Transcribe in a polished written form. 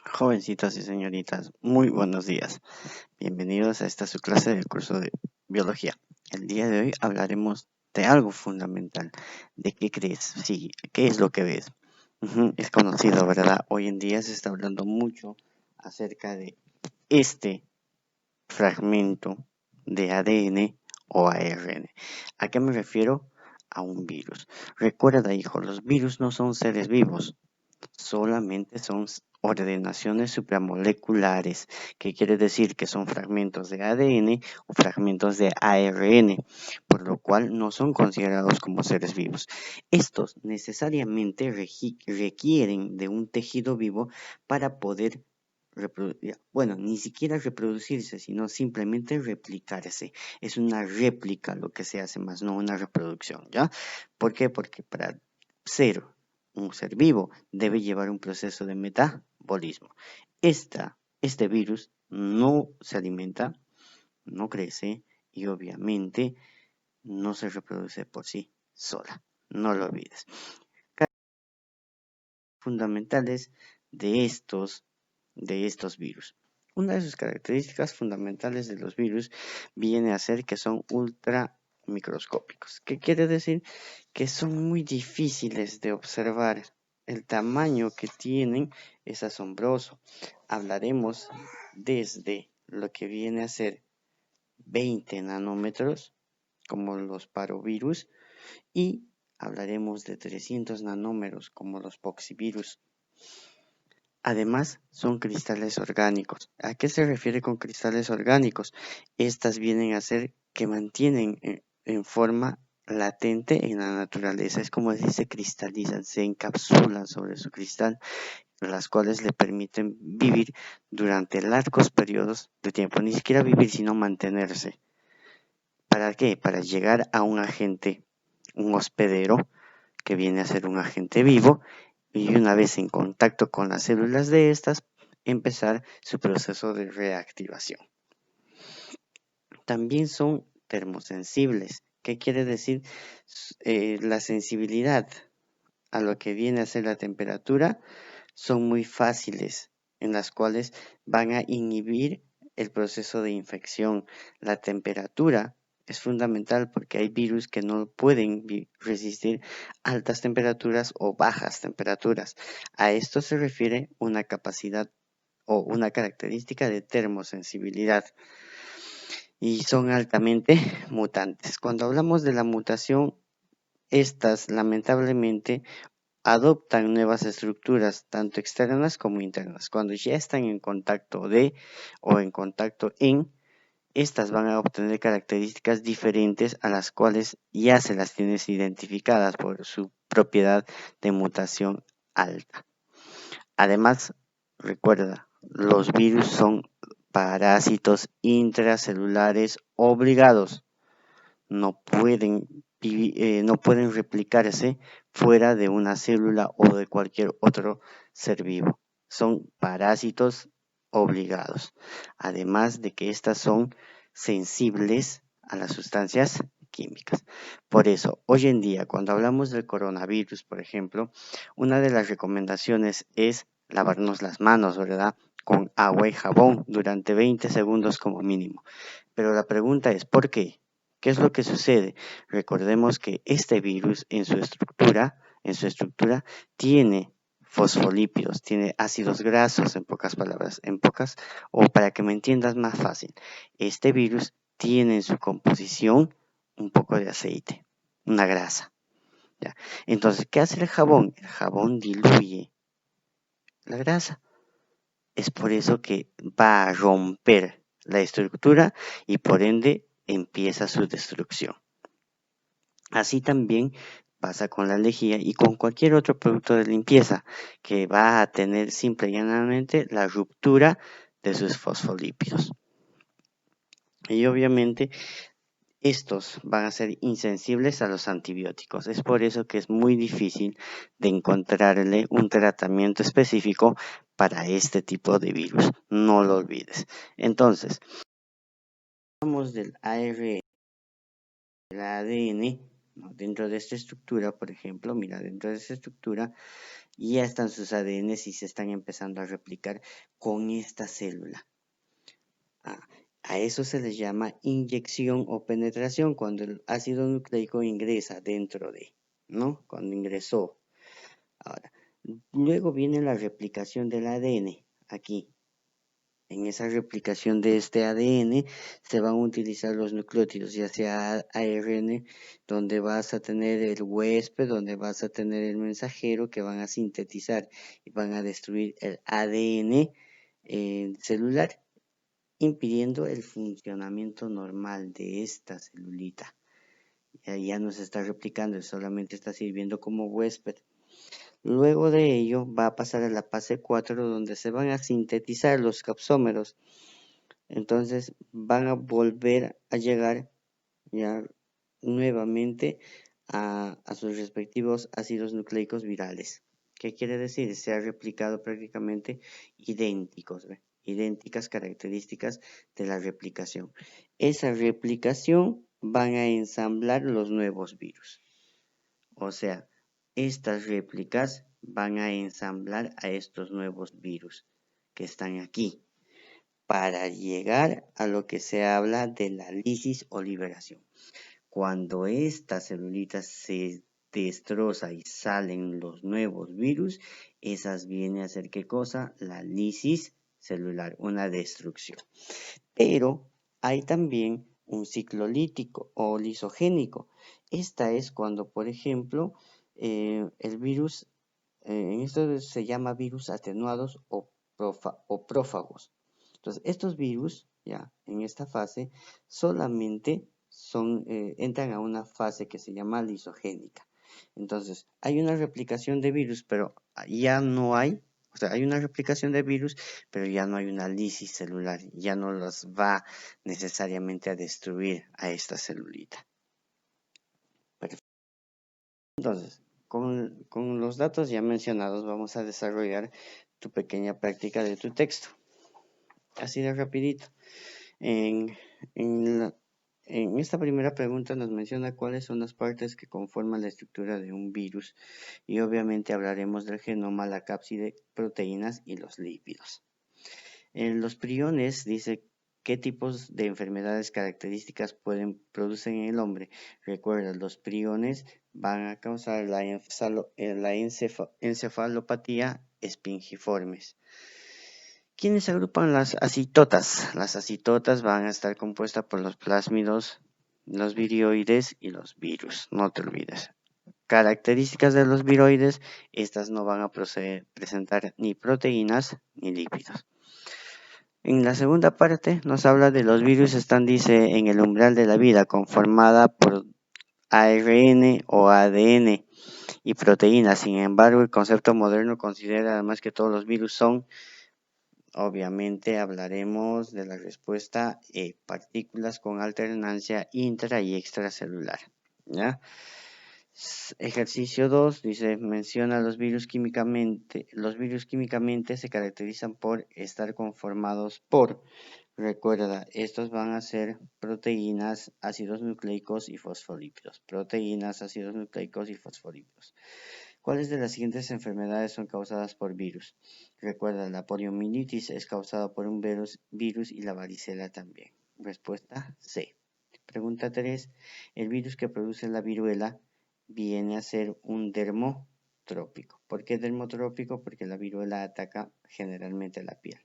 Jovencitas y señoritas, muy buenos días. Bienvenidos a esta su clase del curso de biología. El día de hoy hablaremos de algo fundamental. ¿De qué crees? Sí, ¿qué es lo que ves? Es conocido, ¿verdad? Hoy en día se está hablando mucho acerca de este fragmento de ADN o ARN. ¿A qué me refiero? A un virus. Recuerda, hijo, los virus no son seres vivos. Solamente son ordenaciones supramoleculares, que quiere decir que son fragmentos de ADN o fragmentos de ARN, por lo cual no son considerados como seres vivos. Estos necesariamente requieren de un tejido vivo para poder ni siquiera reproducirse, sino simplemente replicarse. Es una réplica lo que se hace, más no una reproducción, ¿ya? ¿Por qué? Porque para ser un ser vivo debe llevar un proceso de metabolismo. Este virus no se alimenta, no crece y obviamente no se reproduce por sí sola. No lo olvides. Fundamentales de estos virus. Una de sus características fundamentales de los virus viene a ser que son ultra microscópicos. ¿Qué quiere decir? Que son muy difíciles de observar. El tamaño que tienen es asombroso. Hablaremos desde lo que viene a ser 20 nanómetros, como los parovirus, y hablaremos de 300 nanómetros, como los poxivirus. Además, son cristales orgánicos. ¿A qué se refiere con cristales orgánicos? Estas vienen a ser que mantienen en forma latente en la naturaleza. Es como si se cristalizan, se encapsulan sobre su cristal, las cuales le permiten vivir durante largos periodos de tiempo. Ni siquiera vivir, sino mantenerse. ¿Para qué? Para llegar a un agente, un hospedero, que viene a ser un agente vivo, y una vez en contacto con las células de estas, empezar su proceso de reactivación. También son termosensibles. ¿Qué quiere decir? La sensibilidad a lo que viene a ser la temperatura son muy fáciles, en las cuales van a inhibir el proceso de infección. La temperatura es fundamental porque hay virus que no pueden resistir altas temperaturas o bajas temperaturas. A esto se refiere una capacidad o una característica de termosensibilidad y son altamente mutantes. Cuando hablamos de la mutación, estas lamentablemente adoptan nuevas estructuras, tanto externas como internas. Cuando ya están en contacto o en contacto estas van a obtener características diferentes a las cuales ya se las tienes identificadas por su propiedad de mutación alta. Además, recuerda, los virus son parásitos intracelulares obligados. No pueden replicarse fuera de una célula o de cualquier otro ser vivo. Son parásitos obligados. Además de que estas son sensibles a las sustancias químicas. Por eso, hoy en día, cuando hablamos del coronavirus, por ejemplo, una de las recomendaciones es lavarnos las manos, ¿verdad? Con agua y jabón durante 20 segundos como mínimo. Pero la pregunta es, ¿por qué? ¿Qué es lo que sucede? Recordemos que este virus en su estructura tiene fosfolípidos, tiene ácidos grasos, en pocas palabras, o para que me entiendas más fácil, este virus tiene en su composición un poco de aceite, una grasa. ¿Ya? Entonces, ¿qué hace el jabón? El jabón diluye la grasa. Es por eso que va a romper la estructura y por ende empieza su destrucción. Así también pasa con la lejía y con cualquier otro producto de limpieza que va a tener simple y llanamente la ruptura de sus fosfolípidos. Y obviamente estos van a ser insensibles a los antibióticos. Es por eso que es muy difícil de encontrarle un tratamiento específico para este tipo de virus. No lo olvides. Entonces, hablamos del ARN, del ADN, ¿no? Dentro de esta estructura, por ejemplo, mira, dentro de esta estructura y ya están sus ADNs y se están empezando a replicar con esta célula. A eso se les llama inyección o penetración, cuando el ácido nucleico ingresa dentro de, ¿no? Cuando ingresó. Ahora, luego viene la replicación del ADN, aquí. En esa replicación de este ADN se van a utilizar los nucleótidos, ya sea ARN, donde vas a tener el huésped, donde vas a tener el mensajero, que van a sintetizar y van a destruir el ADN celular, impidiendo el funcionamiento normal de esta celulita. Ya no se está replicando, solamente está sirviendo como huésped. Luego de ello va a pasar a la fase 4, donde se van a sintetizar los capsómeros. Entonces van a volver a llegar ya nuevamente a sus respectivos ácidos nucleicos virales. ¿Qué quiere decir? Se ha replicado prácticamente idénticos, ¿ve? Idénticas características de la replicación. Esa replicación van a ensamblar los nuevos virus. O sea, estas réplicas van a ensamblar a estos nuevos virus que están aquí, para llegar a lo que se habla de la lisis o liberación. Cuando esta celulita se destroza y salen los nuevos virus, esas vienen a ser ¿qué cosa? La lisis celular, una destrucción. Pero hay también un ciclo lítico o lisogénico. Esta es cuando, por ejemplo, el virus, en esto se llama virus atenuados o prófagos. Entonces, estos virus, ya en esta fase, solamente entran a una fase que se llama lisogénica. Entonces, hay una replicación de virus, pero ya no hay, o sea, hay una replicación de virus, pero ya no hay una lisis celular, ya no los va necesariamente a destruir a esta celulita. Perfecto. Entonces, con los datos ya mencionados, vamos a desarrollar tu pequeña práctica de tu texto. Así de rapidito. En, en esta primera pregunta nos menciona cuáles son las partes que conforman la estructura de un virus, y obviamente hablaremos del genoma, la cápside, proteínas y los lípidos. En los priones dice qué tipos de enfermedades características producen en el hombre. Recuerda, los priones van a causar la encefalopatía espingiformes. ¿Quiénes agrupan las acitotas? Las acitotas van a estar compuestas por los plásmidos, los virioides y los virus, no te olvides. Características de los viroides: estas no van a presentar ni proteínas ni lípidos. En la segunda parte nos habla de los virus, están, dice, en el umbral de la vida, conformada por ARN o ADN y proteínas. Sin embargo, el concepto moderno considera además que todos los virus son, obviamente hablaremos de la respuesta partículas con alternancia intra y extracelular, ¿ya? Ejercicio 2 dice, menciona los virus químicamente. Los virus químicamente se caracterizan por estar conformados por, recuerda, estos van a ser proteínas, ácidos nucleicos y fosfolípidos. Proteínas, ácidos nucleicos y fosfolípidos. ¿Cuáles de las siguientes enfermedades son causadas por virus? Recuerda, la poliomielitis es causada por un virus y la varicela también. Respuesta C. Pregunta 3. El virus que produce la viruela viene a ser un dermotrópico. ¿Por qué dermotrópico? Porque la viruela ataca generalmente la piel.